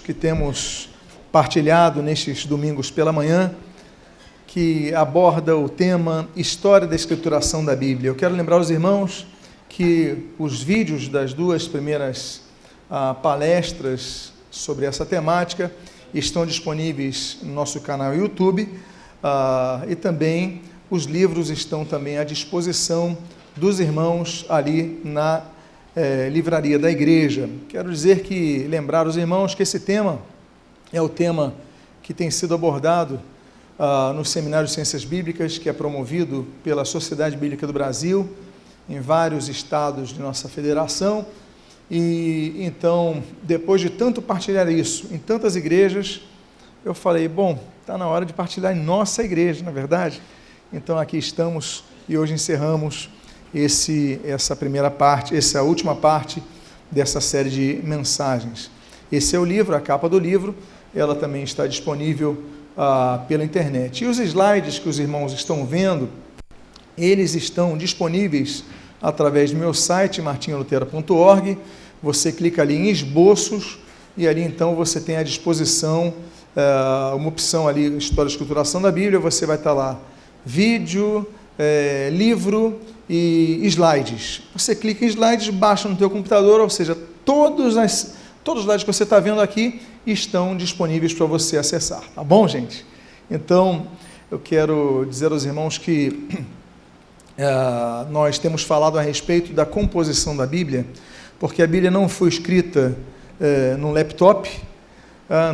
que temos partilhado nestes domingos pela manhã, que aborda o tema História da Escrituração da Bíblia. Eu quero lembrar aos irmãos que os vídeos das duas primeiras palestras sobre essa temática estão disponíveis no nosso canal YouTube, e também os livros estão também à disposição dos irmãos ali na livraria da igreja. Quero lembrar os irmãos que esse tema é o tema que tem sido abordado no Seminário de Ciências Bíblicas, que é promovido pela Sociedade Bíblica do Brasil, em vários estados de nossa federação. E então, depois de tanto partilhar isso em tantas igrejas, eu falei, está na hora de partilhar em nossa igreja, na verdade. Então aqui estamos e hoje encerramos essa primeira parte, essa última parte dessa série de mensagens. Esse é o livro, a capa do livro, ela também está disponível pela internet. E os slides que os irmãos estão vendo, eles estão disponíveis através do meu site, martinholutero.org. Você clica ali em esboços e ali então você tem à disposição uma opção ali, História da Escrituração da Bíblia. Você vai estar lá, vídeo, livro e slides. Você clica em slides, baixa no teu computador, ou seja, todos os slides que você está vendo aqui estão disponíveis para você acessar, tá bom, gente? Então, eu quero dizer aos irmãos que nós temos falado a respeito da composição da Bíblia, porque a Bíblia não foi escrita num laptop,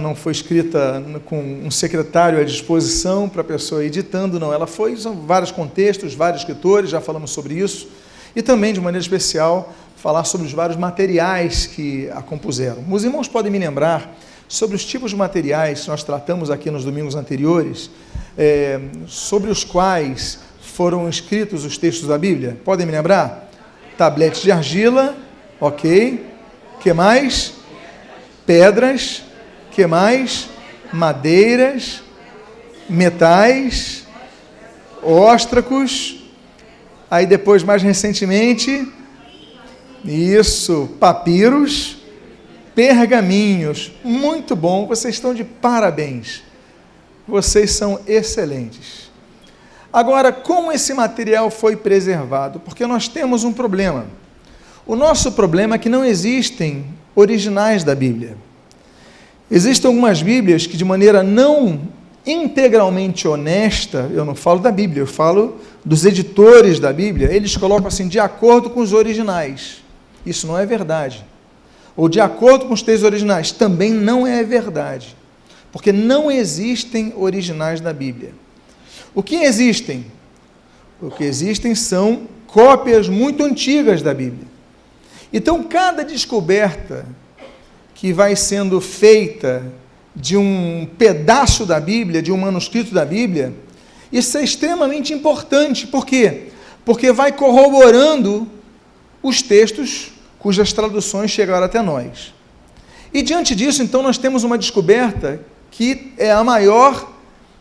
não foi escrita com um secretário à disposição para a pessoa editando, não. São vários contextos, vários escritores, já falamos sobre isso, e também, de maneira especial, falar sobre os vários materiais que a compuseram. Os irmãos podem me lembrar sobre os tipos de materiais que nós tratamos aqui nos domingos anteriores, sobre os quais foram escritos os textos da Bíblia? Podem me lembrar? Tabletes de argila, ok. Que mais? Pedras. Que mais? Madeiras, metais, óstracos. Aí depois, mais recentemente, papiros, pergaminhos. Muito bom, vocês estão de parabéns. Vocês são excelentes. Agora, como esse material foi preservado? Porque nós temos um problema. O nosso problema é que não existem originais da Bíblia. Existem algumas Bíblias que, de maneira não integralmente honesta, eu não falo da Bíblia, eu falo dos editores da Bíblia, eles colocam assim, de acordo com os originais. Isso não é verdade. Ou de acordo com os textos originais, também não é verdade. Porque não existem originais da Bíblia. O que existem? O que existem são cópias muito antigas da Bíblia. Então, cada descoberta que vai sendo feita de um pedaço da Bíblia, de um manuscrito da Bíblia, isso é extremamente importante. Por quê? Porque vai corroborando os textos cujas traduções chegaram até nós. E diante disso, então, nós temos uma descoberta que é a maior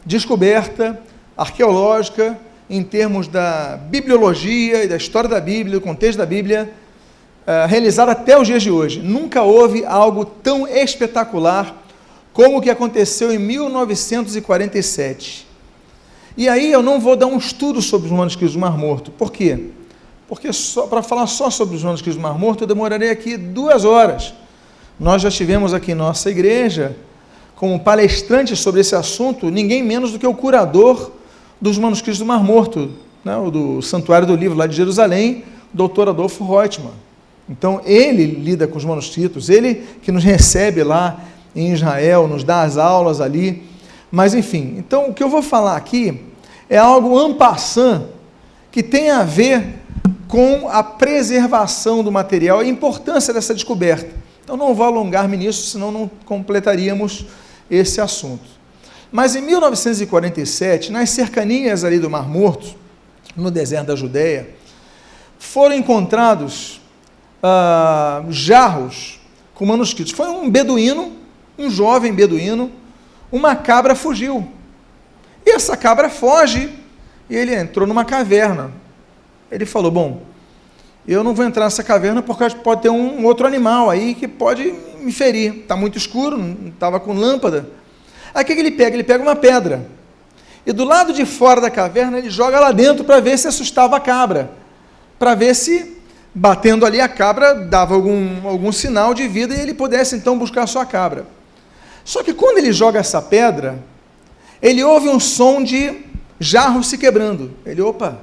descoberta arqueológica em termos da bibliologia e da história da Bíblia, do contexto da Bíblia, realizada até os dias de hoje. Nunca houve algo tão espetacular como o que aconteceu em 1947. E aí eu não vou dar um estudo sobre os manuscritos do Mar Morto. Por quê? Porque para falar só sobre os manuscritos do Mar Morto, eu demorarei aqui 2 horas. Nós já tivemos aqui em nossa igreja, como palestrante sobre esse assunto, ninguém menos do que o curador dos manuscritos do Mar Morto, né, o do Santuário do Livro, lá de Jerusalém, o Dr. Adolfo Reutemann. Então, ele lida com os manuscritos, ele que nos recebe lá em Israel, nos dá as aulas ali. Mas, enfim, então, o que eu vou falar aqui é algo en passant, que tem a ver com a preservação do material, a importância dessa descoberta. Então, não vou alongar-me nisso, senão não completaríamos esse assunto. Mas, em 1947, nas cercanias ali do Mar Morto, no deserto da Judéia, foram encontrados jarros com manuscritos. Foi um beduíno, um jovem beduíno, uma cabra fugiu. E essa cabra foge e ele entrou numa caverna. Ele falou, eu não vou entrar nessa caverna porque pode ter um outro animal aí que pode me ferir, está muito escuro, não estava com lâmpada. Aí o que ele pega? Ele pega uma pedra, e do lado de fora da caverna, ele joga lá dentro para ver se assustava a cabra, para ver se, batendo ali, a cabra dava algum sinal de vida e ele pudesse então buscar a sua cabra. Só que quando ele joga essa pedra, ele ouve um som de jarro se quebrando. Ele, opa,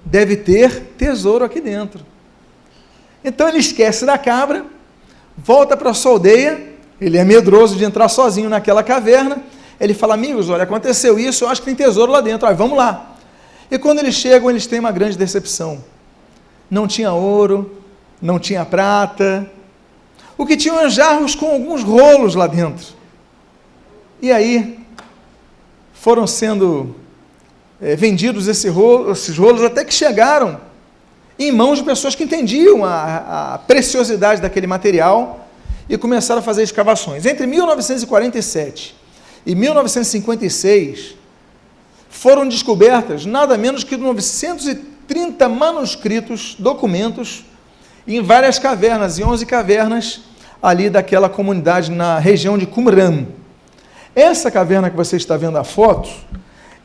deve ter tesouro aqui dentro. Então ele esquece da cabra, volta para a sua aldeia, ele é medroso de entrar sozinho naquela caverna, ele fala, amigos, olha, aconteceu isso, eu acho que tem tesouro lá dentro, vamos lá. E quando eles chegam, eles têm uma grande decepção. Não tinha ouro, não tinha prata, o que tinham jarros com alguns rolos lá dentro. E aí, foram sendo vendidos esses rolos, até que chegaram em mãos de pessoas que entendiam a preciosidade daquele material e começaram a fazer escavações. Entre 1947 e 1956, foram descobertas nada menos que 930 manuscritos, documentos, em várias cavernas, em 11 cavernas, ali daquela comunidade na região de Qumran. Essa caverna que você está vendo a foto,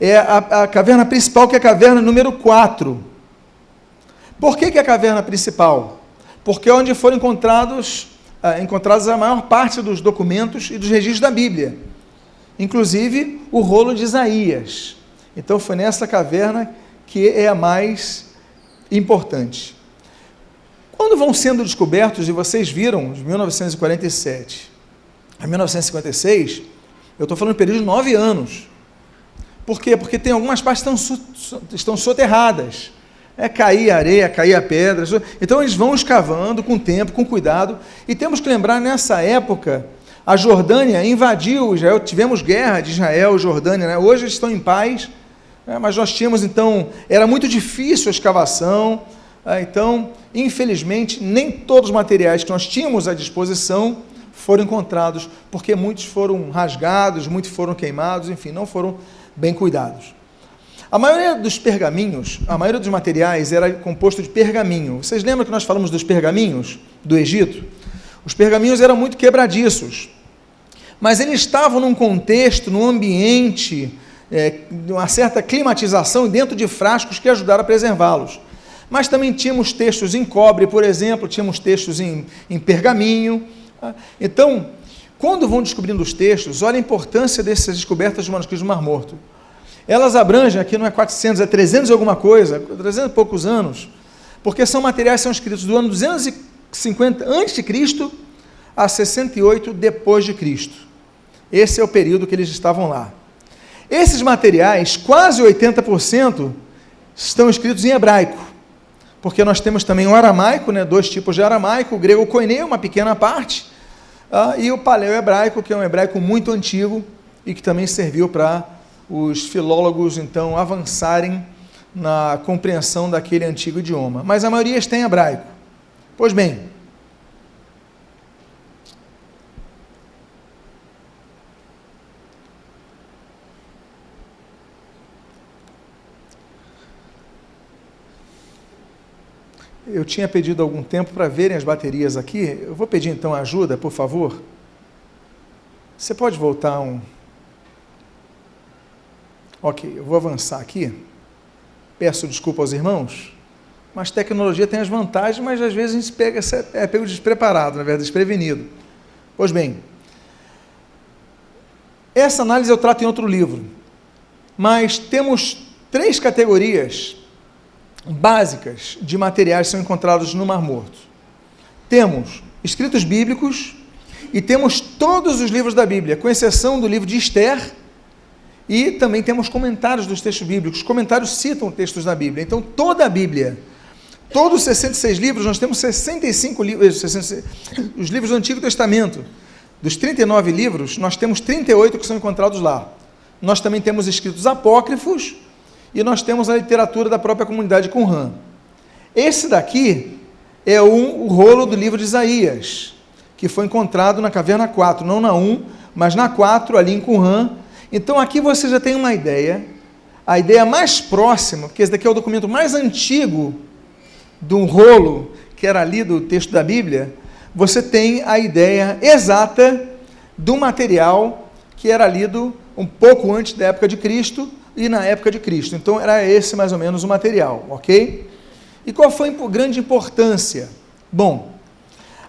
é a caverna principal, que é a caverna número 4. Por que é a caverna principal? Porque é onde foram encontrados a maior parte dos documentos e dos registros da Bíblia, inclusive o rolo de Isaías. Então foi nessa caverna que é a mais importante. Quando vão sendo descobertos, e vocês viram, de 1947 a 1956, eu estou falando de um período de 9 anos. Por quê? Porque tem algumas partes que estão soterradas. Cair areia, cair a pedra. Então eles vão escavando com tempo, com cuidado. E temos que lembrar, nessa época, a Jordânia invadiu Israel, tivemos guerra de Israel e Jordânia, né? Hoje eles estão em paz, né? Mas nós tínhamos, então, era muito difícil a escavação, então, infelizmente, nem todos os materiais que nós tínhamos à disposição foram encontrados, porque muitos foram rasgados, muitos foram queimados, enfim, não foram bem cuidados. A maioria dos pergaminhos, a maioria dos materiais era composto de pergaminho. Vocês lembram que nós falamos dos pergaminhos do Egito? Os pergaminhos eram muito quebradiços, mas eles estavam num contexto, num ambiente, de uma certa climatização dentro de frascos que ajudaram a preservá-los. Mas também tínhamos textos em cobre, por exemplo, tínhamos textos em pergaminho. Então, quando vão descobrindo os textos, olha a importância dessas descobertas de manuscritos do Mar Morto. Elas abrangem, aqui não é 400, é 300 e alguma coisa, 300 e poucos anos, porque são materiais que são escritos do ano 250 a.C. a 68 depois de Cristo. Esse é o período que eles estavam lá. Esses materiais, quase 80%, estão escritos em hebraico, porque nós temos também o aramaico, né, 2 tipos de aramaico, o grego koiné, uma pequena parte, e o paleo-hebraico, que é um hebraico muito antigo e que também serviu para os filólogos, então, avançarem na compreensão daquele antigo idioma. Mas a maioria está em hebraico. Pois bem, eu tinha pedido algum tempo para verem as baterias aqui. Eu vou pedir então ajuda, por favor. Você pode voltar Ok, eu vou avançar aqui. Peço desculpa aos irmãos, mas tecnologia tem as vantagens, mas às vezes a gente pego despreparado, na verdade, desprevenido. Pois bem, essa análise eu trato em outro livro, mas temos 3 categorias básicas de materiais que são encontrados no Mar Morto. Temos escritos bíblicos e temos todos os livros da Bíblia, com exceção do livro de Esther, e também temos comentários dos textos bíblicos. Os comentários citam textos da Bíblia. Então, toda a Bíblia, todos os 66 livros, nós temos 65 livros, os livros do Antigo Testamento. Dos 39 livros, nós temos 38 que são encontrados lá. Nós também temos escritos apócrifos e nós temos a literatura da própria comunidade Qumran. Esse daqui é o rolo do livro de Isaías, que foi encontrado na caverna 4, não na 1, mas na 4, ali em Qumran. Então, aqui você já tem uma ideia, a ideia mais próxima, porque esse daqui é o documento mais antigo de um rolo, que era ali do texto da Bíblia, você tem a ideia exata do material que era lido um pouco antes da época de Cristo e na época de Cristo. Então, era esse mais ou menos o material, ok? E qual foi a grande importância? Bom,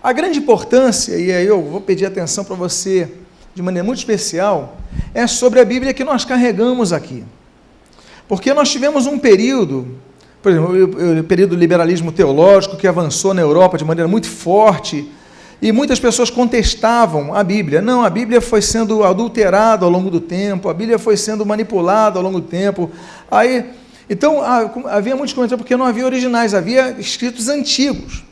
a grande importância, e aí eu vou pedir atenção para você de maneira muito especial, é sobre a Bíblia que nós carregamos aqui. Porque nós tivemos um período, por exemplo, o período do liberalismo teológico que avançou na Europa de maneira muito forte, e muitas pessoas contestavam a Bíblia. Não, a Bíblia foi sendo adulterada ao longo do tempo, a Bíblia foi sendo manipulada ao longo do tempo. Então, havia muitos comentários porque não havia originais, havia escritos antigos.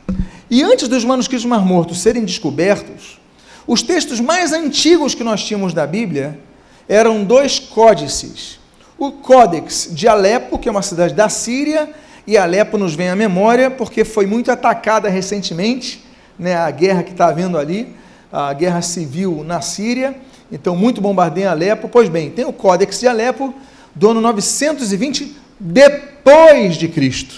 E antes dos manuscritos do Mar Morto serem descobertos, os textos mais antigos que nós tínhamos da Bíblia eram 2 códices. O Códex de Alepo, que é uma cidade da Síria, e Alepo nos vem à memória porque foi muito atacada recentemente, né, a guerra que está havendo ali, a guerra civil na Síria, então muito bombardeio em Alepo. Pois bem, tem o Códex de Alepo do ano 920 depois de Cristo.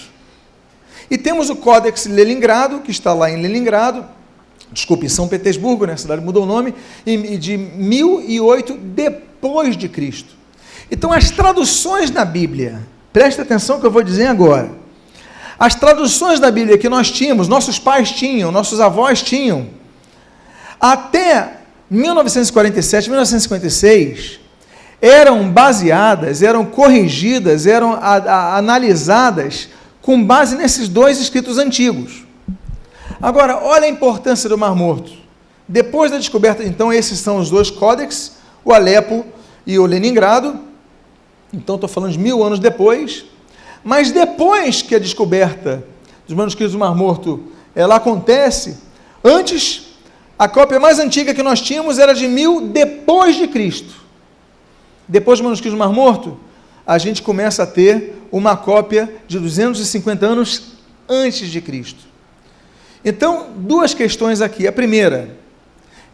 E temos o Códex de Leningrado, que está lá em Leningrado, em São Petersburgo, né, a cidade mudou o nome, de 1008 depois de Cristo. Então, as traduções da Bíblia, presta atenção que eu vou dizer agora, as traduções da Bíblia que nós tínhamos, nossos pais tinham, nossos avós tinham, até 1947, 1956, eram baseadas, eram corrigidas, eram analisadas com base nesses 2 escritos antigos. Agora, olha a importância do Mar Morto. Depois da descoberta, então, esses são os 2 códex, o Alepo e o Leningrado. Então, estou falando de 1000 anos depois. Mas depois que a descoberta dos manuscritos do Mar Morto, ela acontece, antes, a cópia mais antiga que nós tínhamos era de 1000 depois de Cristo. Depois dos manuscritos do Mar Morto, a gente começa a ter uma cópia de 250 anos antes de Cristo. Então, 2 questões aqui. A primeira,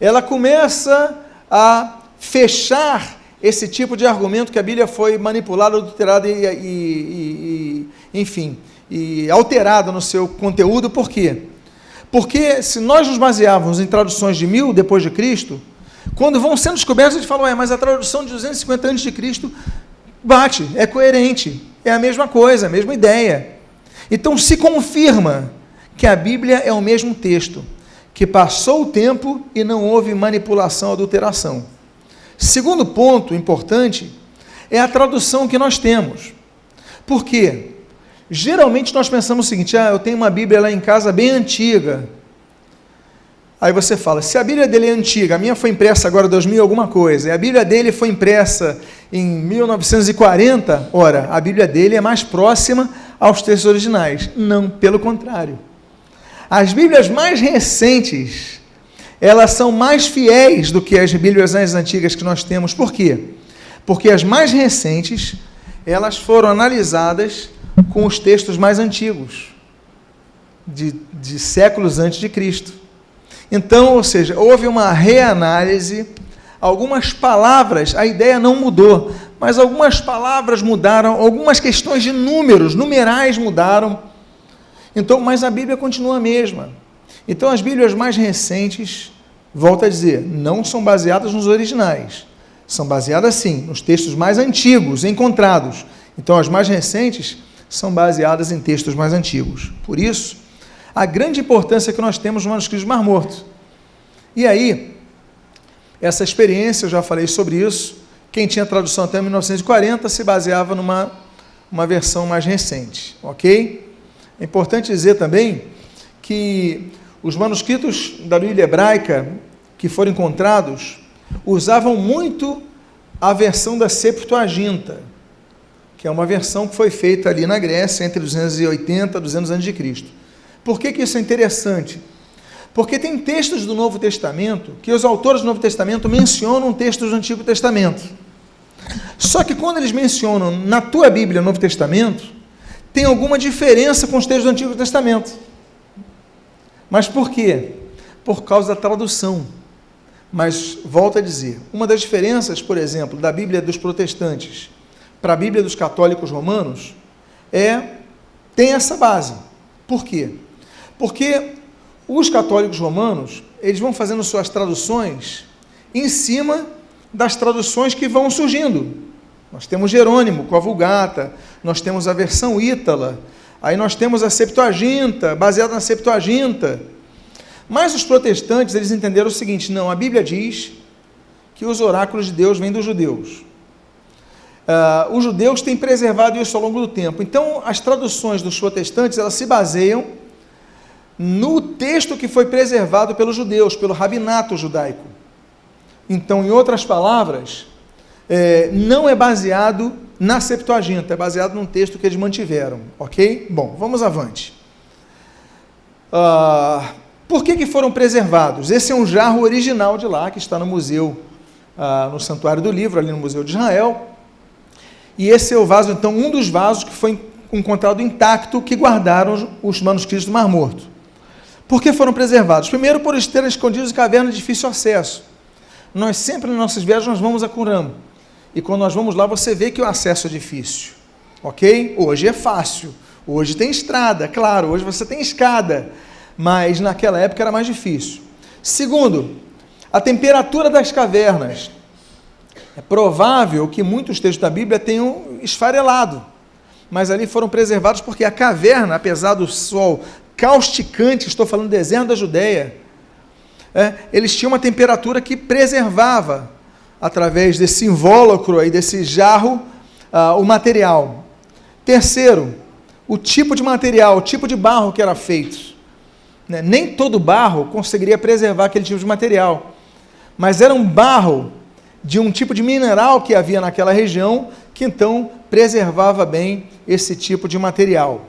ela começa a fechar esse tipo de argumento que a Bíblia foi manipulada, adulterada e alterada no seu conteúdo. Por quê? Porque se nós nos baseávamos em traduções de 1000 depois de Cristo, quando vão sendo descobertas, a gente fala, mas a tradução de 250 antes de Cristo bate, é coerente, é a mesma coisa, a mesma ideia. Então se confirma que a Bíblia é o mesmo texto, que passou o tempo e não houve manipulação, adulteração. Segundo ponto importante é a tradução que nós temos. Por quê? Geralmente nós pensamos o seguinte, eu tenho uma Bíblia lá em casa bem antiga. Aí você fala, se a Bíblia dele é antiga, a minha foi impressa agora em 2000 alguma coisa, e a Bíblia dele foi impressa em 1940, ora, a Bíblia dele é mais próxima aos textos originais. Não, pelo contrário. As Bíblias mais recentes, elas são mais fiéis do que as Bíblias mais antigas que nós temos. Por quê? Porque as mais recentes, elas foram analisadas com os textos mais antigos, de séculos antes de Cristo. Então, ou seja, houve uma reanálise, algumas palavras, a ideia não mudou, mas algumas palavras mudaram, algumas questões de números, numerais mudaram. Então, mas a Bíblia continua a mesma. Então, as Bíblias mais recentes, volto a dizer, não são baseadas nos originais, são baseadas, sim, nos textos mais antigos encontrados. Então, as mais recentes são baseadas em textos mais antigos. Por isso, a grande importância que nós temos no manuscrito do Mar Morto. E aí, essa experiência, eu já falei sobre isso, quem tinha tradução até 1940 se baseava numa versão mais recente, ok? É importante dizer também que os manuscritos da Bíblia hebraica que foram encontrados usavam muito a versão da Septuaginta, que é uma versão que foi feita ali na Grécia entre 280 e 200 anos de Cristo. Por que isso é interessante? Porque tem textos do Novo Testamento que os autores do Novo Testamento mencionam textos do Antigo Testamento. Só que quando eles mencionam na tua Bíblia, no Novo Testamento, tem alguma diferença com os textos do Antigo Testamento. Mas por quê? Por causa da tradução. Mas, volto a dizer, uma das diferenças, por exemplo, da Bíblia dos protestantes para a Bíblia dos católicos romanos tem essa base. Por quê? Porque os católicos romanos, eles vão fazendo suas traduções em cima das traduções que vão surgindo. Nós temos Jerônimo com a Vulgata, nós temos a versão Ítala, aí nós temos a Septuaginta, baseada na Septuaginta. Mas os protestantes, eles entenderam o seguinte: não, a Bíblia diz que os oráculos de Deus vêm dos judeus. Os judeus têm preservado isso ao longo do tempo. Então, as traduções dos protestantes, elas se baseiam no texto que foi preservado pelos judeus, pelo rabinato judaico. Então, em outras palavras, não é baseado na Septuaginta, é baseado num texto que eles mantiveram, ok? Bom, vamos avante. Por que foram preservados? Esse é um jarro original de lá, que está no museu, no Santuário do Livro, ali no Museu de Israel. E esse é o vaso, então, um dos vasos que foi encontrado intacto, que guardaram os manuscritos do Mar Morto. Por que foram preservados? Primeiro, por estarem escondidos em cavernas de difícil acesso. Nós sempre, nas nossas viagens, nós vamos a Qumran. E quando nós vamos lá, você vê que o acesso é difícil. Ok? Hoje é fácil. Hoje tem estrada, claro. Hoje você tem escada. Mas naquela época era mais difícil. Segundo, a temperatura das cavernas. É provável que muitos textos da Bíblia tenham esfarelado, mas ali foram preservados porque a caverna, apesar do sol causticante, estou falando do deserto da Judéia, eles tinham uma temperatura que preservava, através desse invólucro aí, desse jarro, o material. Terceiro, o tipo de material, o tipo de barro que era feito. Nem todo barro conseguiria preservar aquele tipo de material, mas era um barro de um tipo de mineral que havia naquela região, que então preservava bem esse tipo de material.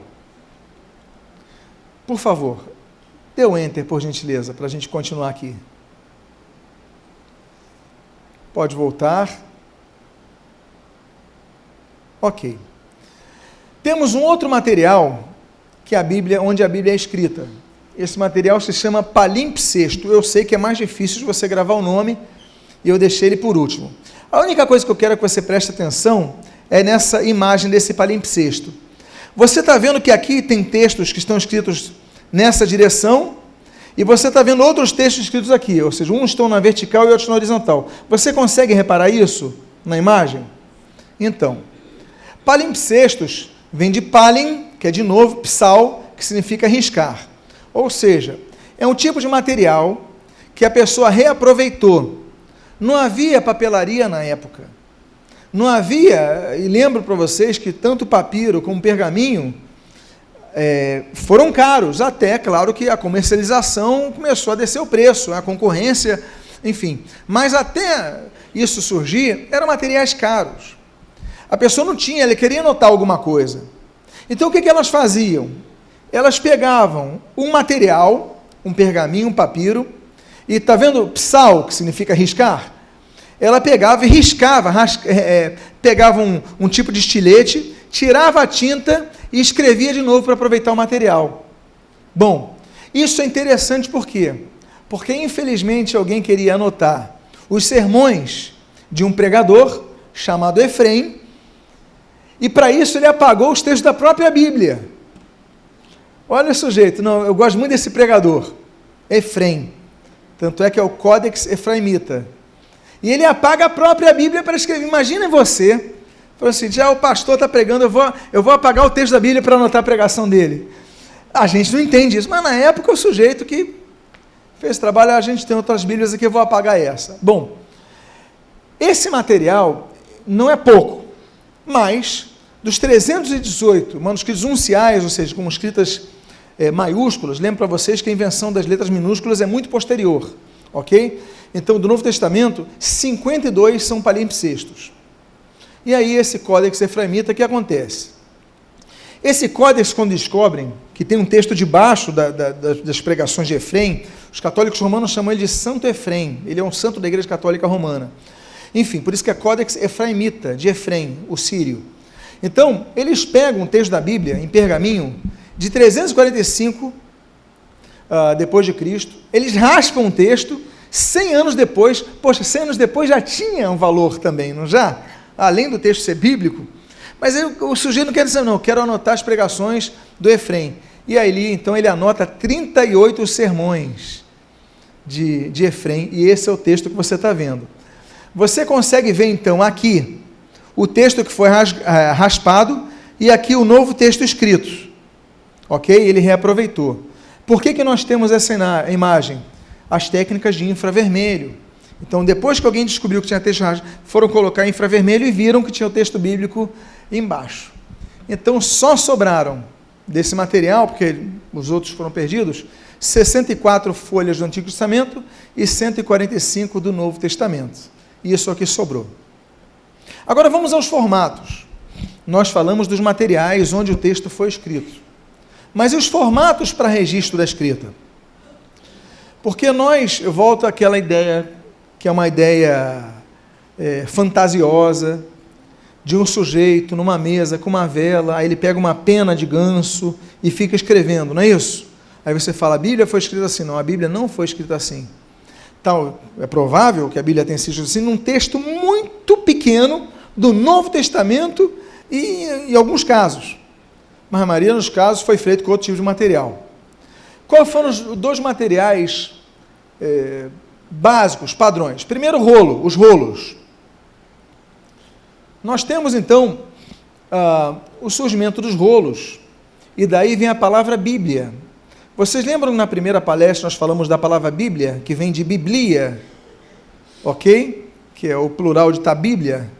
Por favor, dê o Enter, por gentileza, para a gente continuar aqui. Pode voltar. Ok. Temos um outro material que onde a Bíblia é escrita. Esse material se chama palimpsesto. Eu sei que é mais difícil de você gravar o nome, e eu deixei ele por último. A única coisa que eu quero que você preste atenção é nessa imagem desse palimpsesto. Você está vendo que aqui tem textos que estão escritos nessa direção, e você está vendo outros textos escritos aqui, ou seja, uns estão na vertical e outros na horizontal. Você consegue reparar isso na imagem? Então, palimpsestos vem de palim, que é de novo, psal, que significa riscar. Ou seja, é um tipo de material que a pessoa reaproveitou. Não havia papelaria na época. Não havia, e lembro para vocês que tanto papiro como pergaminho foram caros, até, claro, que a comercialização começou a descer o preço, a concorrência, enfim. Mas até isso surgir, eram materiais caros. A pessoa não tinha, ela queria anotar alguma coisa. Então, o que elas faziam? Elas pegavam um material, um pergaminho, um papiro, e está vendo psal, que significa riscar? Ela pegava e riscava, pegava um tipo de estilete, tirava a tinta e escrevia de novo para aproveitar o material. Bom, isso é interessante por quê? Porque, infelizmente, alguém queria anotar os sermões de um pregador chamado Efrem, e para isso ele apagou os textos da própria Bíblia. Olha o sujeito, não, eu gosto muito desse pregador, Efrem. Tanto é que é o Códex Efraimita. E ele apaga a própria Bíblia para escrever. Imagina você, falou assim, já o pastor está pregando, eu vou apagar o texto da Bíblia para anotar a pregação dele. A gente não entende isso, mas na época o sujeito que fez trabalho, a gente tem outras Bíblias aqui, eu vou apagar essa. Bom, esse material não é pouco, mas dos 318 manuscritos unciais, ou seja, com escritas maiúsculas, lembro para vocês que a invenção das letras minúsculas é muito posterior, ok? Então, do Novo Testamento, 52 são palimpsestos. E aí, esse Códex Efraimita, o que acontece? Esse Códex, quando descobrem que tem um texto debaixo das pregações de Efrem, os católicos romanos chamam ele de Santo Efrem, ele é um santo da Igreja Católica Romana. Enfim, por isso que é Códex Efraimita, de Efrem, o sírio. Então, eles pegam um texto da Bíblia, em pergaminho, de 345 depois de Cristo, eles raspam um texto, 100 anos depois, 100 anos depois já tinha um valor também, não já? Além do texto ser bíblico, mas aí o sujeito não quer dizer, não, eu quero anotar as pregações do Efrem. E aí, então, ele anota 38 sermões de Efrem, e esse é o texto que você está vendo. Você consegue ver, então, aqui, o texto que foi raspado, e aqui o novo texto escrito, ok? Ele reaproveitou. Por que nós temos essa imagem? As técnicas de infravermelho. Então, depois que alguém descobriu que tinha texto raspado, foram colocar infravermelho e viram que tinha o texto bíblico embaixo. Então, só sobraram desse material, porque os outros foram perdidos, 64 folhas do Antigo Testamento e 145 do Novo Testamento. Isso aqui sobrou. Agora vamos aos formatos. Nós falamos dos materiais onde o texto foi escrito. Mas e os formatos para registro da escrita? Porque eu volto àquela ideia, que é uma ideia fantasiosa, de um sujeito numa mesa com uma vela, aí ele pega uma pena de ganso e fica escrevendo, não é isso? Aí você fala, a Bíblia foi escrita assim. Não, a Bíblia não foi escrita assim. Então, é provável que a Bíblia tenha sido assim num texto muito pequeno do Novo Testamento e em alguns casos. Mas a maioria dos casos foi feito com outro tipo de material. Quais foram os dois materiais básicos, padrões? Primeiro, os rolos. Nós temos, então, o surgimento dos rolos, e daí vem a palavra Bíblia. Vocês lembram que na primeira palestra nós falamos da palavra Bíblia, que vem de Biblia, ok? Que é o plural de Tabíblia,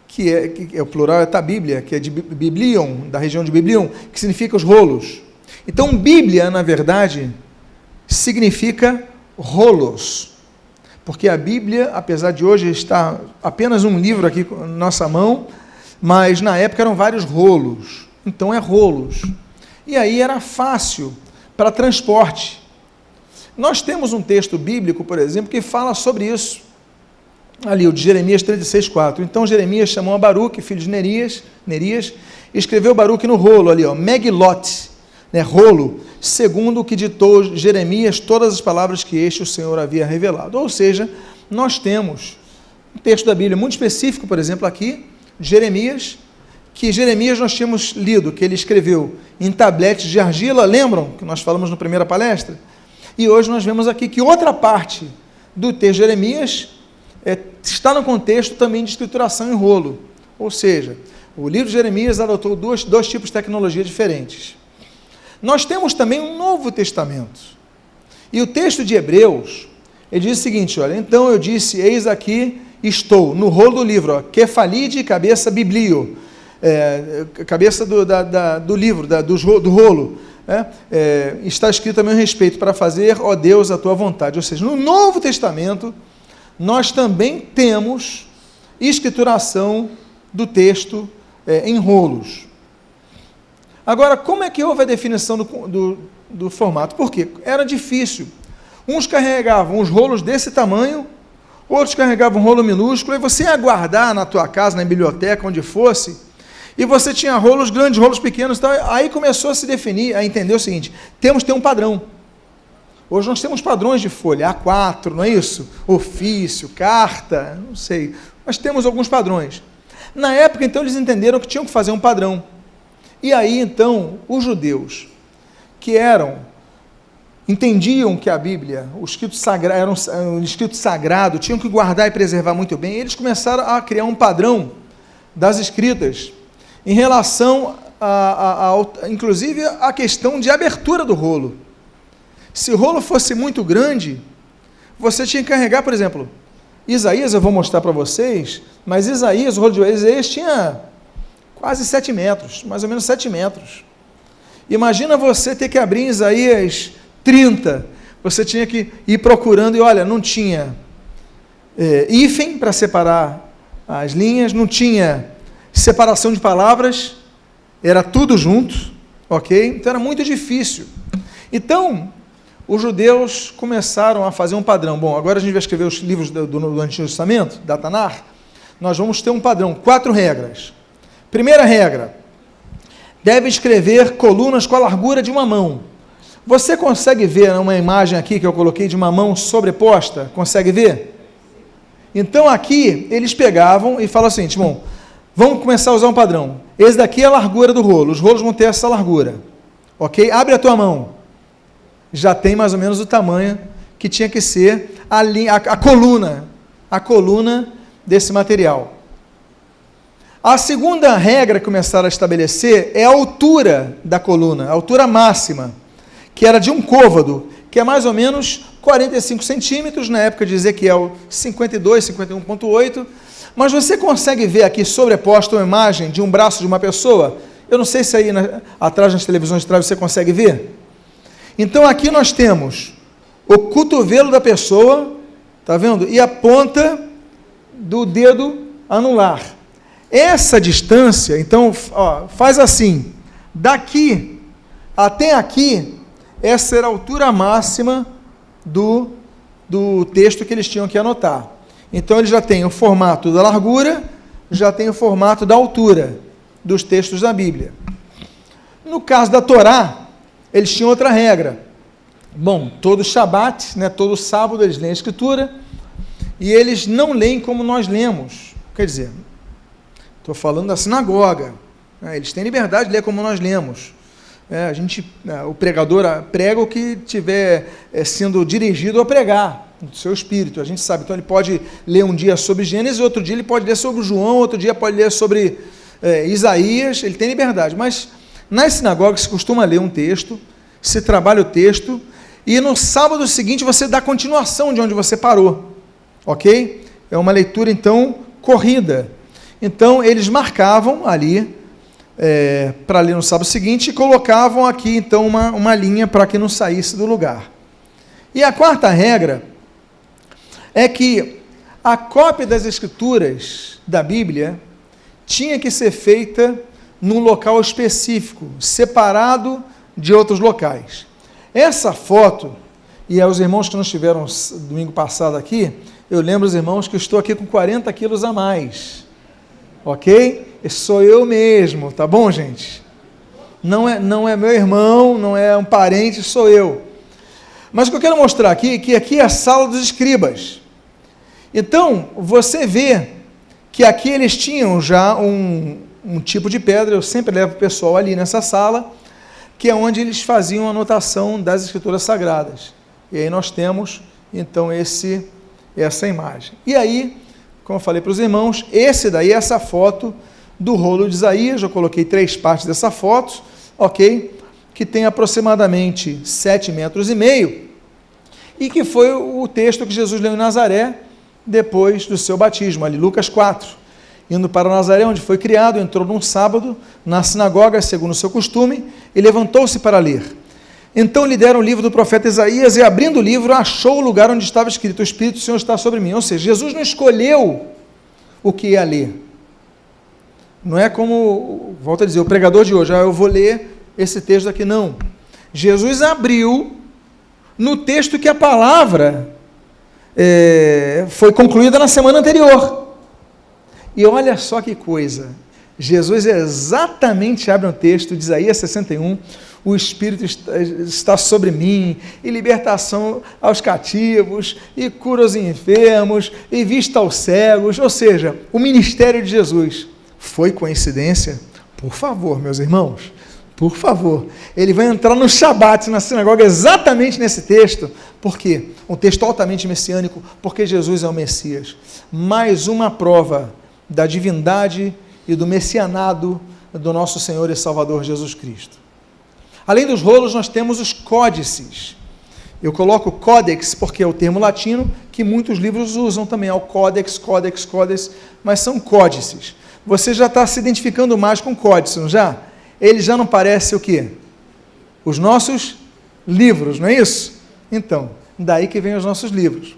que é o plural é Tabíblia, que é de Biblion, da região de Biblion, que significa os rolos. Então, Bíblia, na verdade, significa rolos. Porque a Bíblia, apesar de hoje estar apenas um livro aqui na nossa mão, mas na época eram vários rolos. Então, rolos. E aí era fácil para transporte. Nós temos um texto bíblico, por exemplo, que fala sobre isso. Ali, o de Jeremias 36:4. Então, Jeremias chamou a Baruque, filho de Nerias, e escreveu Baruque no rolo, ali, Megilot, rolo, segundo o que ditou Jeremias todas as palavras que o Senhor havia revelado. Ou seja, nós temos um texto da Bíblia muito específico, por exemplo, aqui, Jeremias, que Jeremias nós tínhamos lido, que ele escreveu em tabletes de argila, lembram que nós falamos na primeira palestra? E hoje nós vemos aqui que outra parte do texto de Jeremias está no contexto também de escrituração em rolo. Ou seja, o livro de Jeremias adotou dois tipos de tecnologia diferentes. Nós temos também um Novo Testamento. E o texto de Hebreus, ele diz o seguinte, olha, então eu disse, eis aqui estou, no rolo do livro, Kefalide, cabeça biblio, cabeça do livro, do rolo, está escrito a meu respeito, para fazer, ó Deus, a tua vontade. Ou seja, no Novo Testamento, nós também temos escrituração do texto em rolos. Agora, como é que houve a definição do formato? Por quê? Era difícil. Uns carregavam os rolos desse tamanho, outros carregavam um rolo minúsculo, e você ia guardar na tua casa, na biblioteca, onde fosse, e você tinha rolos grandes, rolos pequenos, então, aí começou a se definir, a entender o seguinte, temos que ter um padrão. Hoje nós temos padrões de folha, A4, não é isso? Ofício, carta, não sei, mas temos alguns padrões. Na época, então, eles entenderam que tinham que fazer um padrão. E aí, então, os judeus, que entendiam que a Bíblia, o escrito sagrado, era um escrito sagrado, tinham que guardar e preservar muito bem, eles começaram a criar um padrão das escritas, em relação, inclusive, à questão de abertura do rolo. Se o rolo fosse muito grande, você tinha que carregar, por exemplo, Isaías, eu vou mostrar para vocês, mas Isaías, o rolo de Isaías tinha quase 7 metros, mais ou menos 7 metros. Imagina você ter que abrir em Isaías 30, você tinha que ir procurando, e olha, não tinha hífen para separar as linhas, não tinha separação de palavras, era tudo junto, ok? Então era muito difícil. Então, os judeus começaram a fazer um padrão. Bom, agora a gente vai escrever os livros do Antigo Testamento, da Tanar, nós vamos ter um padrão, 4 regras. Primeira regra, deve escrever colunas com a largura de uma mão. Você consegue ver uma imagem aqui que eu coloquei de uma mão sobreposta? Consegue ver? Então aqui, eles pegavam e falavam assim, vamos começar a usar um padrão. Esse daqui é a largura do rolo, os rolos vão ter essa largura. ok? Abre a tua mão. Já tem mais ou menos o tamanho que tinha que ser a coluna desse material. A segunda regra que começaram a estabelecer é a altura da coluna, a altura máxima, que era de um côvado, que é mais ou menos 45 centímetros, na época de Ezequiel 52, 51,8, mas você consegue ver aqui sobreposta uma imagem de um braço de uma pessoa? Eu não sei se aí atrás nas televisões de trás você consegue ver. Então aqui nós temos o cotovelo da pessoa, tá vendo? E a ponta do dedo anular. Essa distância, então, ó, faz assim, daqui até aqui, essa era a altura máxima do texto que eles tinham que anotar. Então, ele já tem o formato da largura, já tem o formato da altura dos textos da Bíblia. No caso da Torá, eles tinham outra regra. Bom, todo Shabat, né, todo sábado eles leem a Escritura, e eles não leem como nós lemos. Quer dizer, estou falando da sinagoga, né, eles têm liberdade de ler como nós lemos. O pregador prega o que estiver sendo dirigido a pregar, do seu espírito, a gente sabe. Então ele pode ler um dia sobre Gênesis, outro dia ele pode ler sobre João, outro dia pode ler sobre Isaías, ele tem liberdade. Mas nas sinagogas se costuma ler um texto, se trabalha o texto, e no sábado seguinte você dá continuação de onde você parou, ok? É uma leitura então corrida. Então eles marcavam ali para ler no sábado seguinte e colocavam aqui então uma linha para que não saísse do lugar. E a quarta regra é que a cópia das Escrituras da Bíblia tinha que ser feita num local específico, separado de outros locais. Essa foto, e aos irmãos que não estiveram domingo passado aqui, eu lembro os irmãos que eu estou aqui com 40 quilos a mais, ok? Sou eu mesmo, tá bom, gente? Não é meu irmão, não é um parente, sou eu. Mas o que eu quero mostrar aqui é que aqui é a sala dos escribas. Então, você vê que aqui eles tinham já um tipo de pedra, eu sempre levo o pessoal ali nessa sala, que é onde eles faziam a anotação das Escrituras Sagradas. E aí nós temos, então, essa imagem. E aí, como eu falei para os irmãos, essa foto do rolo de Isaías, eu coloquei 3 partes dessa foto, ok? Que tem aproximadamente 7,5 metros, e que foi o texto que Jesus leu em Nazaré, depois do seu batismo, ali, Lucas 4. Indo para Nazaré, onde foi criado, entrou num sábado, na sinagoga, segundo o seu costume, e levantou-se para ler. Então lhe deram o livro do profeta Isaías, e abrindo o livro, achou o lugar onde estava escrito: o Espírito do Senhor está sobre mim. Ou seja, Jesus não escolheu o que ia ler. Não é como, volto a dizer, o pregador de hoje, eu vou ler esse texto aqui, não. Jesus abriu no texto que a palavra foi concluída na semana anterior. E olha só que coisa, Jesus exatamente abre um texto de Isaías 61, o Espírito está sobre mim, e libertação aos cativos, e cura aos enfermos, e vista aos cegos. Ou seja, o ministério de Jesus. Foi coincidência? Por favor, meus irmãos, por favor. Ele vai entrar no Shabat, na sinagoga, exatamente nesse texto. Por quê? Um texto altamente messiânico, porque Jesus é o Messias. Mais uma prova da divindade e do messianado do nosso Senhor e Salvador Jesus Cristo. Além dos rolos, nós temos os códices. Eu coloco códex porque é o termo latino que muitos livros usam também, é o códex, mas são códices. Você já está se identificando mais com códice, não já? Ele já não parece o quê? Os nossos livros, não é isso? Então, daí que vem os nossos livros.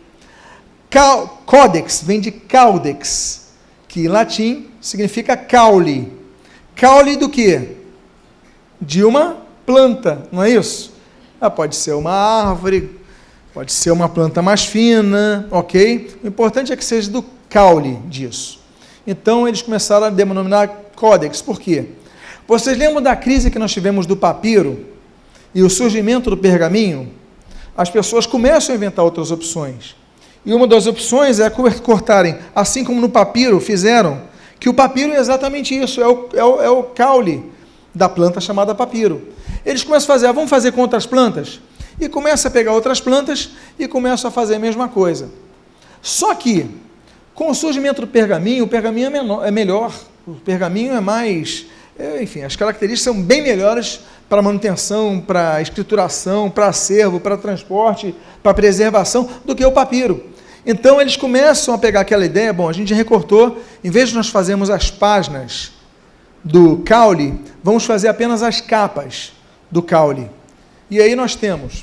Códex vem de caudex, que em latim significa caule. Caule do quê? De uma planta, não é isso? Pode ser uma árvore, pode ser uma planta mais fina, ok? O importante é que seja do caule disso. Então, eles começaram a denominar códex. Por quê? Vocês lembram da crise que nós tivemos do papiro e o surgimento do pergaminho? As pessoas começam a inventar outras opções. E uma das opções é cortarem, assim como no papiro fizeram, que o papiro é exatamente isso, é o caule da planta chamada papiro. eles começam a fazer, vamos fazer com outras plantas? E começam a pegar outras plantas e começam a fazer a mesma coisa. Só que, com o surgimento do pergaminho, o pergaminho é melhor, o pergaminho é mais, enfim, as características são bem melhores para manutenção, para escrituração, para acervo, para transporte, para preservação, do que o papiro. Então, eles começam a pegar aquela ideia, bom, a gente recortou, em vez de nós fazermos as páginas do caule, vamos fazer apenas as capas do caule. E aí nós temos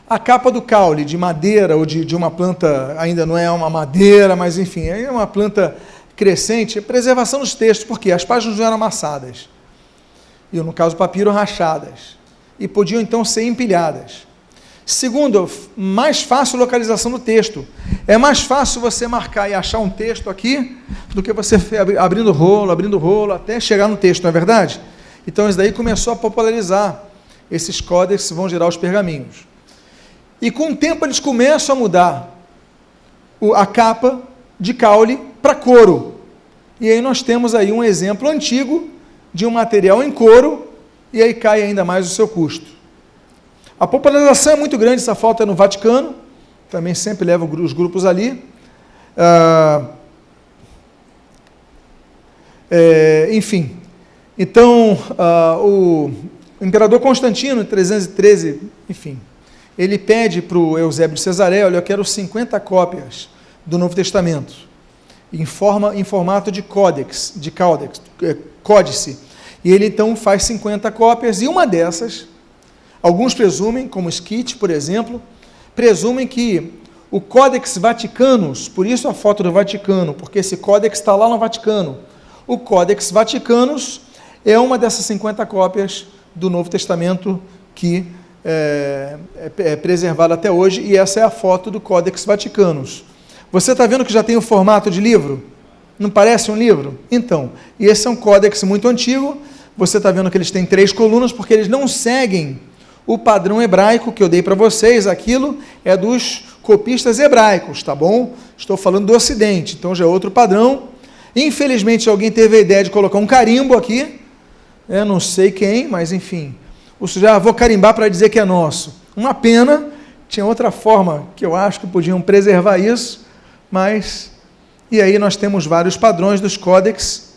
a capa do caule de madeira, ou de uma planta, ainda não é uma madeira, mas enfim, é uma planta crescente, preservação dos textos, porque as páginas não eram amassadas, e no caso papiro, rachadas, e podiam então ser empilhadas. Segundo, mais fácil localização do texto. É mais fácil você marcar e achar um texto aqui, do que você abrindo rolo, até chegar no texto, não é verdade? Então isso daí começou a popularizar, esses códex vão gerar os pergaminhos. E com o tempo eles começam a mudar a capa de caule para couro. E aí nós temos aí um exemplo antigo de um material em couro, e aí cai ainda mais o seu custo. A popularização é muito grande, essa foto é no Vaticano, também sempre leva os grupos ali. Enfim, então, o imperador Constantino, em 313, enfim, ele pede para o Eusébio de Cesareia, olha, eu quero 50 cópias do Novo Testamento, em formato de códice, e ele então faz 50 cópias, e uma dessas, alguns presumem, como Schitt, por exemplo, presumem que o Codex Vaticanus, por isso a foto do Vaticano, porque esse códex está lá no Vaticano, o Codex Vaticanus é uma dessas 50 cópias do Novo Testamento que é preservada até hoje, e essa é a foto do Codex Vaticanus. Você está vendo que já tem o formato de livro? Não parece um livro? Então, e esse é um códex muito antigo, você está vendo que eles têm 3 colunas, porque eles não seguem o padrão hebraico que eu dei para vocês, aquilo é dos copistas hebraicos, tá bom? Estou falando do Ocidente, então já é outro padrão. Infelizmente, alguém teve a ideia de colocar um carimbo aqui, não sei quem, mas enfim, já vou carimbar para dizer que é nosso. Uma pena, tinha outra forma que eu acho que podiam preservar isso, mas, e aí nós temos vários padrões dos códex,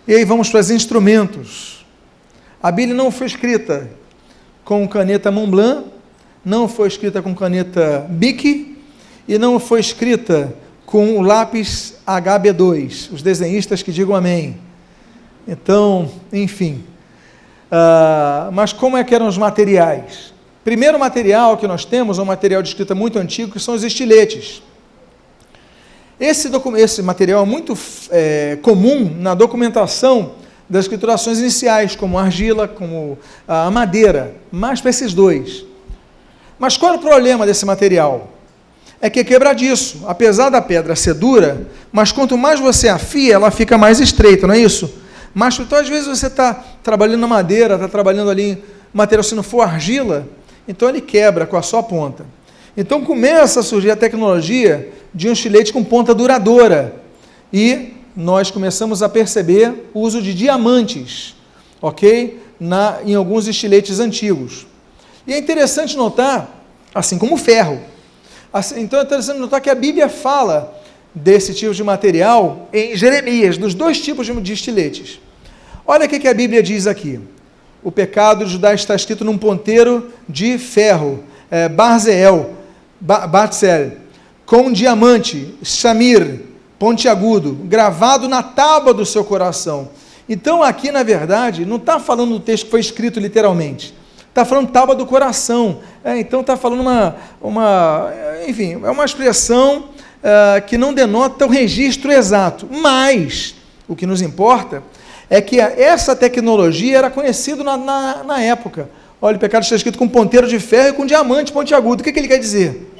e aí vamos para os instrumentos. A Bíblia não foi escrita com caneta Montblanc, não foi escrita com caneta Bic, e não foi escrita com o lápis HB2, os desenhistas que digam amém. Então, enfim, mas como é que eram os materiais? Primeiro material que nós temos é um material de escrita muito antigo, que são os estiletes. Esse material é muito comum na documentação das escriturações iniciais, como a argila, como a madeira, mais para esses dois. Mas qual é o problema desse material? É que é quebradiço, apesar da pedra ser dura, mas quanto mais você afia, ela fica mais estreita, não é isso? Mas então, às vezes, você está trabalhando na madeira, está trabalhando ali, material, se não for argila, então ele quebra com a sua ponta. Então começa a surgir a tecnologia de um estilete com ponta duradoura, e nós começamos a perceber o uso de diamantes, ok? Em alguns estiletes antigos. E é interessante notar, assim como o ferro, então é interessante notar que a Bíblia fala desse tipo de material em Jeremias, dos 2 tipos de estiletes. Olha o que a Bíblia diz aqui. O pecado de Judá está escrito num ponteiro de ferro, Barzel, com diamante, chamir, pontiagudo, gravado na tábua do seu coração. Então aqui, na verdade, não está falando do texto que foi escrito literalmente, está falando tábua do coração. Então está falando enfim, é uma expressão que não denota o registro exato, mas o que nos importa é que essa tecnologia era conhecida na época. Olha, o pecado está escrito com ponteiro de ferro e com diamante pontiagudo. O que ele quer dizer?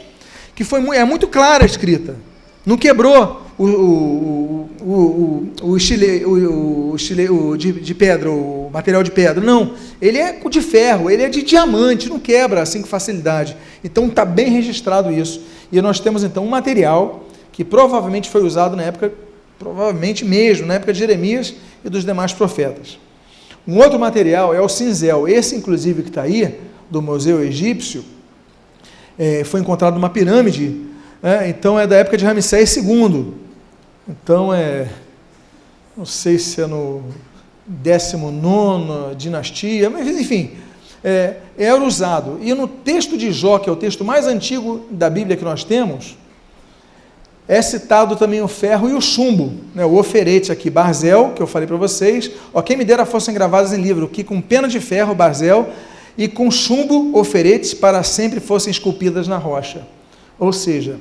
Que é muito clara a escrita, não quebrou o de pedra, o material de pedra, não, ele é de ferro, ele é de diamante, não quebra assim com facilidade. Então está bem registrado isso, e nós temos então um material que provavelmente foi usado na época, provavelmente mesmo, na época de Jeremias e dos demais profetas. Um outro material é o cinzel. Esse, inclusive, que está aí, do Museu Egípcio, foi encontrado numa pirâmide, então é da época de Ramsés II. Então, não sei se é no 19ª dinastia, mas enfim, era usado. E no texto de Jó, que é o texto mais antigo da Bíblia que nós temos, é citado também o ferro e o chumbo, o oferete aqui, barzel, que eu falei para vocês, quem me dera fossem gravadas em livro, que com pena de ferro, barzel, e com chumbo, oferetes, para sempre fossem esculpidas na rocha. Ou seja,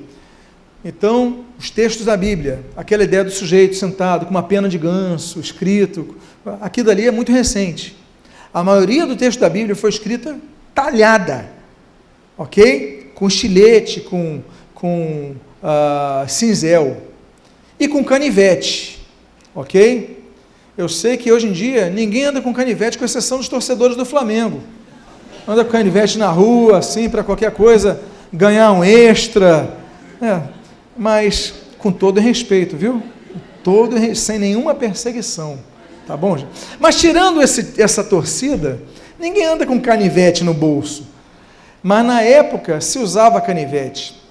então, os textos da Bíblia, aquela ideia do sujeito sentado com uma pena de ganso, escrito, aquilo dali é muito recente. A maioria do texto da Bíblia foi escrita talhada, ok? Com estilete, com cinzel e com canivete, ok? Eu sei que hoje em dia ninguém anda com canivete, com exceção dos torcedores do Flamengo. Anda com canivete na rua, assim, para qualquer coisa, ganhar um extra, mas com todo respeito, viu? Sem nenhuma perseguição, tá bom, gente? Mas tirando essa torcida, ninguém anda com canivete no bolso, mas na época se usava canivete.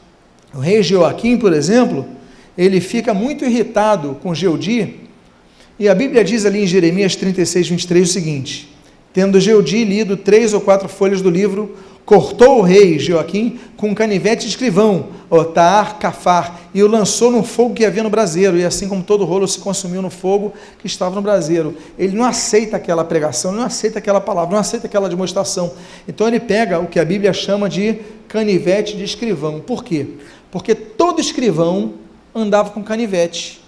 O rei Joaquim, por exemplo, ele fica muito irritado com Jeudi, e a Bíblia diz ali em Jeremias 36, 23 o seguinte: tendo Jeudi lido 3 ou 4 folhas do livro, cortou o rei Joaquim com um canivete de escrivão, Otar Cafar, e o lançou no fogo que havia no braseiro, e assim como todo rolo se consumiu no fogo que estava no braseiro. Ele não aceita aquela pregação, não aceita aquela palavra, não aceita aquela demonstração. Então ele pega o que a Bíblia chama de canivete de escrivão. Por quê? Porque todo escrivão andava com canivete.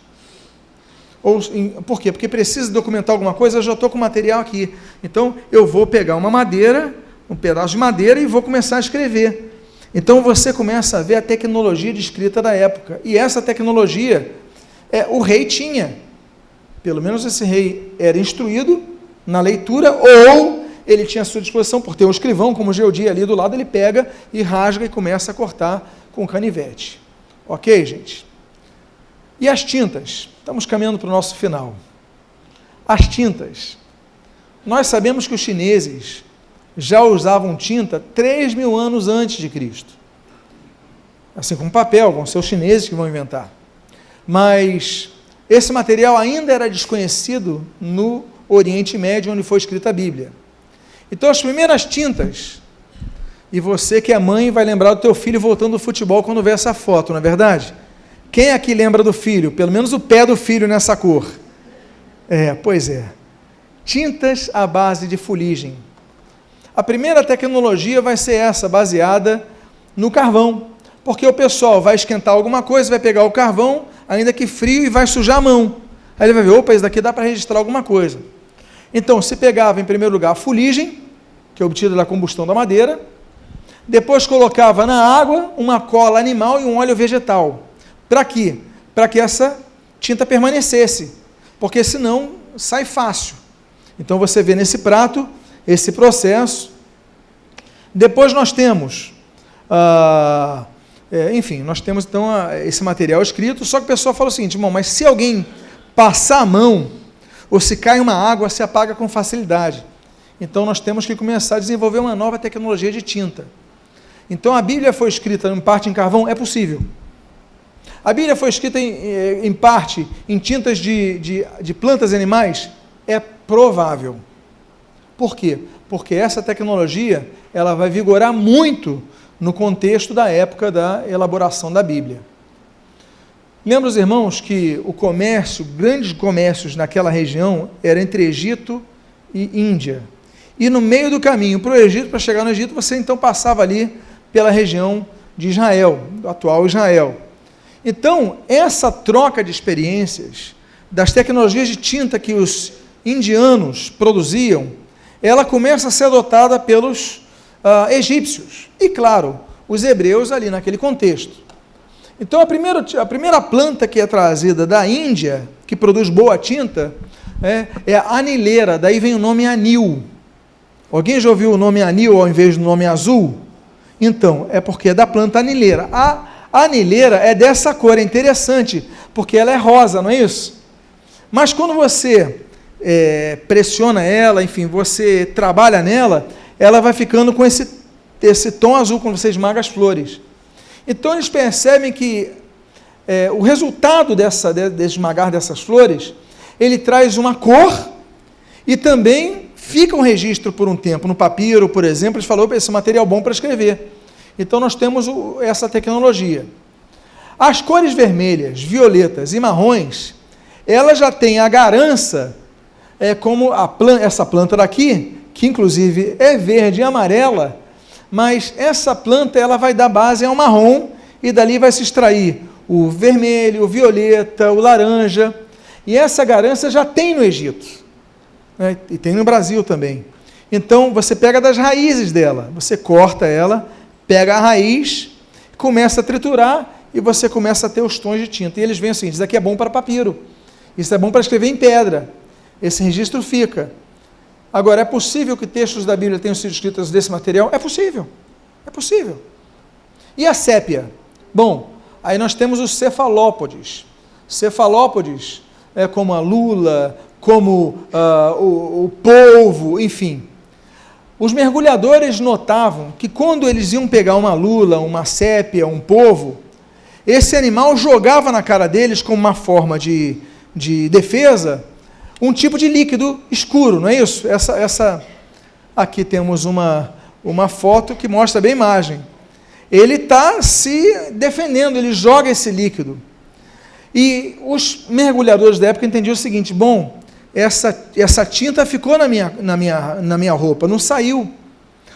Por quê? Porque precisa documentar alguma coisa, eu já estou com o material aqui. Então, eu vou pegar uma madeira, um pedaço de madeira e vou começar a escrever. Então, você começa a ver a tecnologia de escrita da época. E essa tecnologia, o rei tinha. Pelo menos esse rei era instruído na leitura, ou ele tinha à sua disposição, por ter um escrivão, como o Jeudi ali do lado, ele pega e rasga e começa a cortar com canivete. Ok, gente? E as tintas? Estamos caminhando para o nosso final. As tintas. Nós sabemos que os chineses já usavam tinta 3.000 anos antes de Cristo. Assim como papel, vão ser os chineses que vão inventar. Mas esse material ainda era desconhecido no Oriente Médio, onde foi escrita a Bíblia. Então, as primeiras tintas, e você que é mãe vai lembrar do teu filho voltando do futebol quando vê essa foto, não é verdade? Quem aqui lembra do filho? Pelo menos o pé do filho nessa cor. Pois é. Tintas à base de fuligem. A primeira tecnologia vai ser essa, baseada no carvão. Porque o pessoal vai esquentar alguma coisa, vai pegar o carvão, ainda que frio, e vai sujar a mão. Aí ele vai ver, opa, isso daqui dá para registrar alguma coisa. Então, se pegava em primeiro lugar a fuligem, que é obtida da combustão da madeira, depois colocava na água uma cola animal e um óleo vegetal. Para quê? Para que essa tinta permanecesse, porque senão sai fácil. Então você vê nesse prato esse processo. Depois nós temos, nós temos então esse material escrito, só que o pessoal fala o seguinte, irmão, mas se alguém passar a mão, ou se cai uma água, se apaga com facilidade. Então nós temos que começar a desenvolver uma nova tecnologia de tinta. Então a Bíblia foi escrita em parte em carvão? É possível. A Bíblia foi escrita em parte em tintas de plantas e animais? É provável. Por quê? Porque essa tecnologia ela vai vigorar muito no contexto da época da elaboração da Bíblia. Lembra os irmãos que o comércio, grandes comércios naquela região, era entre Egito e Índia. E no meio do caminho para o Egito, para chegar no Egito, você então passava ali pela região de Israel, do atual Israel. Então, essa troca de experiências, das tecnologias de tinta que os indianos produziam, ela começa a ser adotada pelos egípcios, e claro, os hebreus ali naquele contexto. Então, a primeira planta que é trazida da Índia, que produz boa tinta, é a anileira, daí vem o nome anil. Alguém já ouviu o nome anil ao invés do nome azul? Então, é porque é da planta anileira. A anileira é dessa cor, é interessante, porque ela é rosa, não é isso? Mas quando você pressiona ela, enfim, você trabalha nela, ela vai ficando com esse tom azul quando você esmaga as flores. Então eles percebem que o resultado de esmagar dessas flores, ele traz uma cor e também fica um registro por um tempo. No papiro, por exemplo, eles falaram, esse material é bom para escrever. Então nós temos essa tecnologia. As cores vermelhas, violetas e marrons, ela já tem a garança, como essa planta daqui, que inclusive é verde e amarela, mas essa planta ela vai dar base ao marrom e dali vai se extrair o vermelho, o violeta, o laranja, e essa garança já tem no Egito, né? E tem no Brasil também. Então você pega das raízes dela, você corta ela, pega a raiz, começa a triturar e você começa a ter os tons de tinta. E eles veem assim, isso daqui é bom para papiro, isso é bom para escrever em pedra, esse registro fica. Agora, é possível que textos da Bíblia tenham sido escritos desse material? É possível, é possível. E a sépia? Bom, aí nós temos os cefalópodes. Cefalópodes é como a lula, como o polvo, enfim. Os mergulhadores notavam que quando eles iam pegar uma lula, uma sépia, um polvo, esse animal jogava na cara deles como uma forma de defesa, um tipo de líquido escuro, não é isso? Aqui temos uma foto que mostra bem a imagem. Ele está se defendendo, ele joga esse líquido. E os mergulhadores da época entendiam o seguinte, bom, essa tinta ficou na minha roupa, não saiu.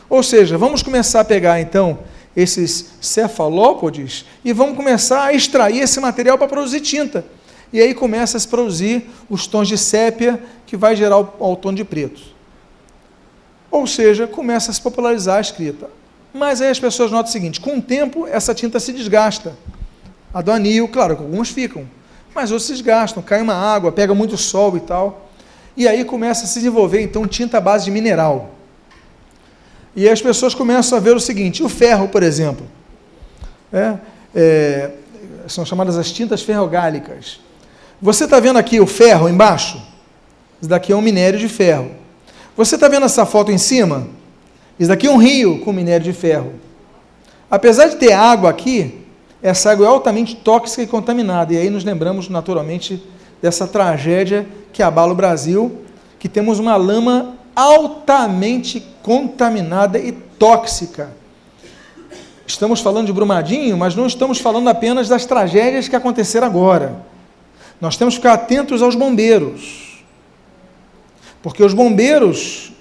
Ou seja, vamos começar a pegar então esses cefalópodes e vamos começar a extrair esse material para produzir tinta. E aí começa a se produzir os tons de sépia, que vai gerar o tom de preto. Ou seja, começa a se popularizar a escrita. Mas aí as pessoas notam o seguinte, com o tempo essa tinta se desgasta. A do anil, claro, algumas ficam, mas outros se desgastam, cai uma água, pega muito sol e tal. E aí começa a se desenvolver então tinta à base de mineral. E aí as pessoas começam a ver o seguinte, o ferro, por exemplo, são chamadas as tintas ferrogálicas. Você está vendo aqui o ferro embaixo? Isso daqui é um minério de ferro. Você está vendo essa foto em cima? Isso daqui é um rio com minério de ferro. Apesar de ter água aqui, essa água é altamente tóxica e contaminada. E aí nos lembramos naturalmente dessa tragédia que abala o Brasil, que temos uma lama altamente contaminada e tóxica. Estamos falando de Brumadinho, mas não estamos falando apenas das tragédias que aconteceram agora. Nós temos que ficar atentos aos bombeiros, porque os bombeiros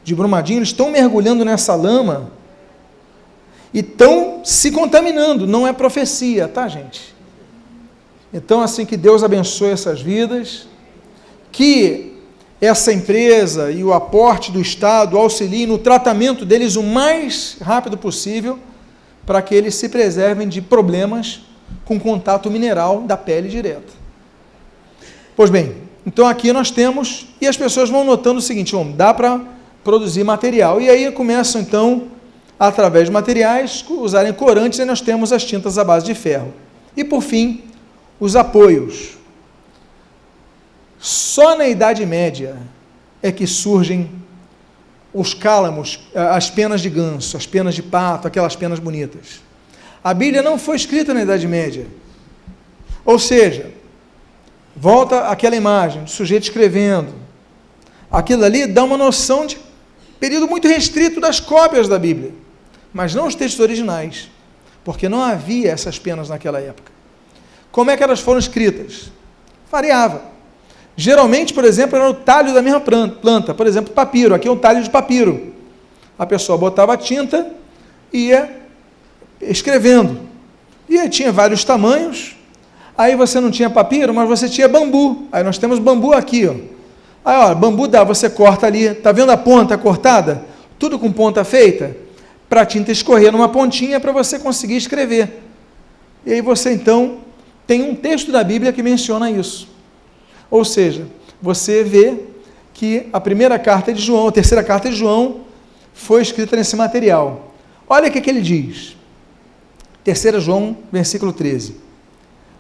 de Brumadinho estão mergulhando nessa lama e estão se contaminando, não é profecia, tá, gente? Então, assim, que Deus abençoe essas vidas, que essa empresa e o aporte do Estado auxiliem no tratamento deles o mais rápido possível, para que eles se preservem de problemas com contato mineral da pele direta. Pois bem, então aqui nós temos, e as pessoas vão notando o seguinte, dá para produzir material, e aí começam então, através de materiais, usarem corantes, e nós temos as tintas à base de ferro. E por fim, os apoios. Só na Idade Média é que surgem os cálamos, as penas de ganso, as penas de pato, aquelas penas bonitas. A Bíblia não foi escrita na Idade Média. Ou seja, volta aquela imagem do sujeito escrevendo. Aquilo ali dá uma noção de período muito restrito das cópias da Bíblia, mas não os textos originais, porque não havia essas penas naquela época. Como é que elas foram escritas? Variava. Geralmente, por exemplo, era o talho da mesma planta, por exemplo, papiro, aqui é um talho de papiro. A pessoa botava a tinta e ia escrevendo. E aí tinha vários tamanhos, aí você não tinha papiro, mas você tinha bambu. Aí nós temos bambu aqui, ó. Aí, ó, bambu dá, você corta ali, tá vendo a ponta cortada? Tudo com ponta feita, para a tinta escorrer numa pontinha para você conseguir escrever. E aí você, então, tem um texto da Bíblia que menciona isso. Ou seja, você vê que a primeira carta de João, a terceira carta de João, foi escrita nesse material. Olha o que ele diz. 3 João, versículo 13.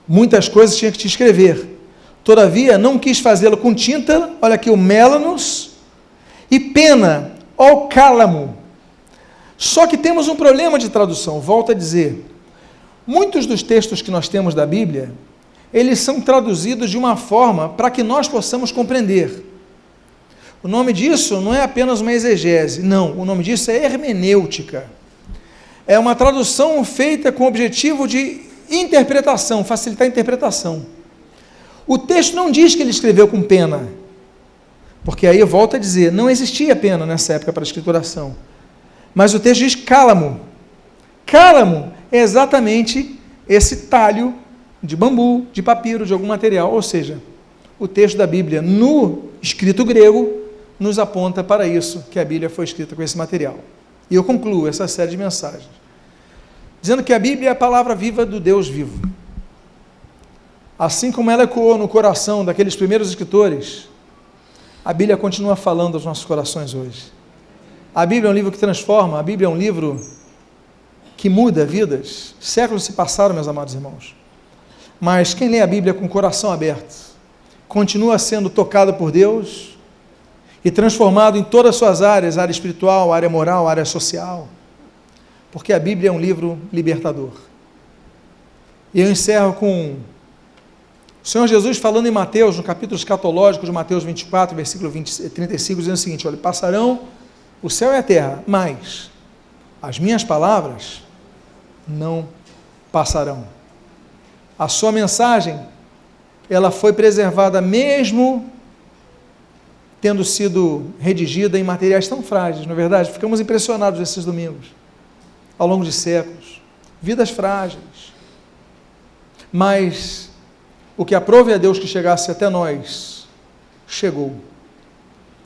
Muitas coisas tinha que te escrever. Todavia, não quis fazê-lo com tinta, olha aqui, o mélanos, e pena, ou cálamo. Só que temos um problema de tradução, volto a dizer. Muitos dos textos que nós temos da Bíblia, eles são traduzidos de uma forma para que nós possamos compreender. O nome disso não é apenas uma exegese, não, o nome disso é hermenêutica. É uma tradução feita com o objetivo de interpretação, facilitar a interpretação. O texto não diz que ele escreveu com pena, porque aí eu volto a dizer, não existia pena nessa época para a escrituração. Mas o texto diz cálamo. Cálamo é exatamente esse talho de bambu, de papiro, de algum material, ou seja, o texto da Bíblia no escrito grego nos aponta para isso, que a Bíblia foi escrita com esse material. E eu concluo essa série de mensagens, dizendo que a Bíblia é a palavra viva do Deus vivo. Assim como ela ecoou no coração daqueles primeiros escritores, a Bíblia continua falando aos nossos corações hoje. A Bíblia é um livro que transforma, a Bíblia é um livro que muda vidas. Séculos se passaram, meus amados irmãos. Mas quem lê a Bíblia com o coração aberto, continua sendo tocado por Deus e transformado em todas as suas áreas, área espiritual, área moral, área social, porque a Bíblia é um livro libertador. E eu encerro com o Senhor Jesus falando em Mateus, no capítulo escatológico de Mateus 24, versículo 35, dizendo o seguinte, olha, passarão o céu e a terra, mas as minhas palavras não passarão. A sua mensagem, ela foi preservada mesmo tendo sido redigida em materiais tão frágeis, não é verdade? Ficamos impressionados esses domingos, ao longo de séculos, vidas frágeis, mas o que aprove a Deus que chegasse até nós, chegou.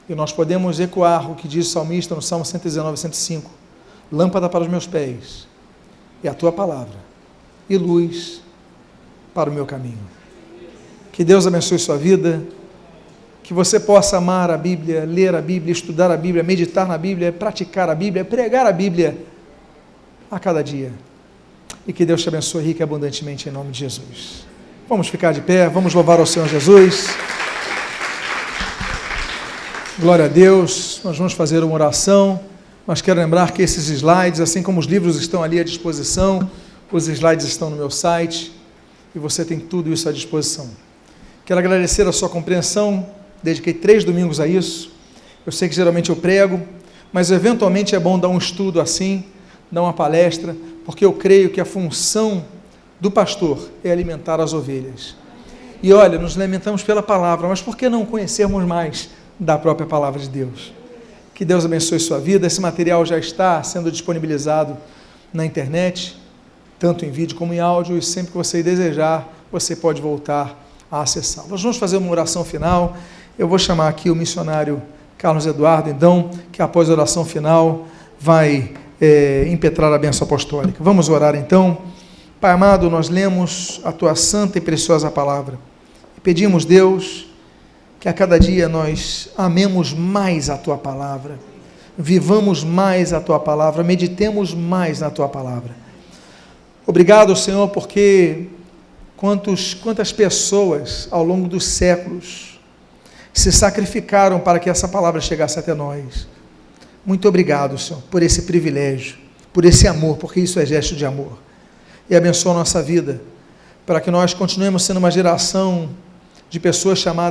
E nós podemos ecoar o que diz o salmista no Salmo 119, 105, lâmpada para os meus pés, e a tua palavra, e luz para o meu caminho. Que Deus abençoe sua vida, que você possa amar a Bíblia, ler a Bíblia, estudar a Bíblia, meditar na Bíblia, praticar a Bíblia, pregar a Bíblia a cada dia. E que Deus te abençoe rica e abundantemente em nome de Jesus. Vamos ficar de pé, vamos louvar ao Senhor Jesus. Glória a Deus, nós vamos fazer uma oração, mas quero lembrar que esses slides, assim como os livros estão ali à disposição, os slides estão no meu site, e você tem tudo isso à disposição. Quero agradecer a sua compreensão, dediquei 3 domingos a isso, eu sei que geralmente eu prego, mas eventualmente é bom dar um estudo assim, dar uma palestra, porque eu creio que a função do pastor é alimentar as ovelhas. E olha, nos alimentamos pela palavra, mas por que não conhecermos mais da própria palavra de Deus? Que Deus abençoe sua vida. Esse material já está sendo disponibilizado na internet, tanto em vídeo como em áudio, e sempre que você desejar, você pode voltar a acessá-lo. Nós vamos fazer uma oração final. Eu vou chamar aqui o missionário Carlos Eduardo, então, que após a oração final vai impetrar a bênção apostólica. Vamos orar então. Pai amado, nós lemos a tua santa e preciosa palavra e pedimos, Deus, que a cada dia nós amemos mais a tua palavra, vivamos mais a tua palavra, meditemos mais na tua palavra. Obrigado, Senhor, porque quantas pessoas ao longo dos séculos se sacrificaram para que essa palavra chegasse até nós. Muito obrigado, Senhor, por esse privilégio, por esse amor, porque isso é gesto de amor. E abençoa a nossa vida, para que nós continuemos sendo uma geração de pessoas chamadas